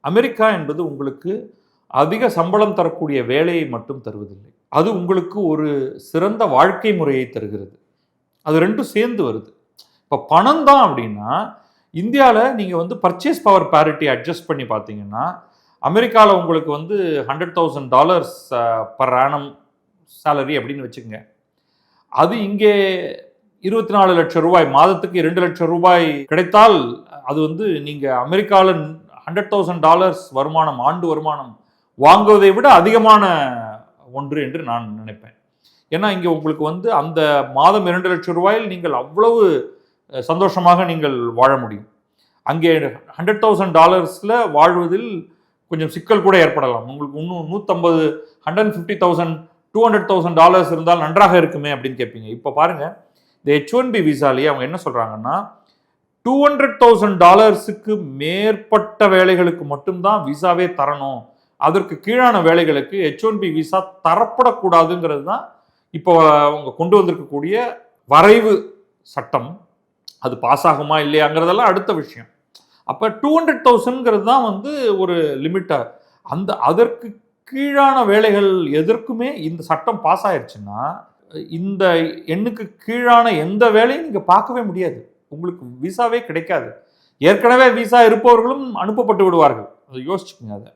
America என்பது உங்களுக்கு அதிக சம்பளம் தரக்கூடிய வேலையை மட்டும் தருவதில்லை. அது உங்களுக்கு ஒரு சிறந்த வாழ்க்கை முறையை தருகிறது. அது ரெண்டும் சேர்ந்து வருது. இப்போ பணம் தான் அப்படின்னா, இந்தியாவில் நீங்கள் வந்து பர்ச்சேஸ் பவர் பேரிட்டி அட்ஜஸ்ட் பண்ணி பார்த்தீங்கன்னா, அமெரிக்காவில் உங்களுக்கு வந்து $100,000 பர் ஆனம் சேலரி அப்படின்னு வச்சுக்கோங்க. அது இங்கே 24 லட்சம் ரூபாய், மாதத்துக்கு 2 லட்சம் ரூபாய் கிடைத்தால், அது வந்து நீங்கள் அமெரிக்காவில் $100,000 வருமானம், ஆண்டு வருமானம் வாங்குவதை விட அதிகமான ஒன்று என்று நான் நினைப்பேன். ஏன்னா இங்கே உங்களுக்கு வந்து அந்த மாதம் 2 லட்சம் ரூபாயில் நீங்கள் அவ்வளவு சந்தோஷமாக நீங்கள் வாழ முடியும். அங்கே $100,000 வாழ்வதில் கொஞ்சம் சிக்கல் கூட ஏற்படலாம். உங்களுக்கு இன்னும் 150, $150,000, $200,000 இருந்தால் நன்றாக இருக்குமே அப்படின்னு கேட்பீங்க. இப்போ பாருங்க, இந்த H1B விசாலேயே அவங்க என்ன சொல்றாங்கன்னா, $200,000 மேற்பட்ட வேலைகளுக்கு மட்டும்தான் விசாவே தரணும். அதற்கு கீழான வேலைகளுக்கு H1B விசா தரப்படக்கூடாதுங்கிறது தான் இப்போ அவங்க கொண்டு வந்திருக்கக்கூடிய வரைவு சட்டம். அது பாஸ் ஆகுமா இல்லையாங்கிறதெல்லாம் அடுத்த விஷயம். அப்போ 200,000 தான் வந்து ஒரு லிமிட்டா. அதற்கு கீழான வேலைகள் எதற்குமே இந்த சட்டம் பாஸ் ஆயிடுச்சுன்னா, இந்த எண்ணுக்கு கீழான எந்த வேலையும் நீங்கள் பார்க்கவே முடியாது. உங்களுக்கு விசாவே கிடைக்காது. ஏற்கனவே விசா இருப்பவர்களும் அனுப்பப்பட்டு விடுவார்கள். அதை யோசிச்சுக்கோங்க. அதை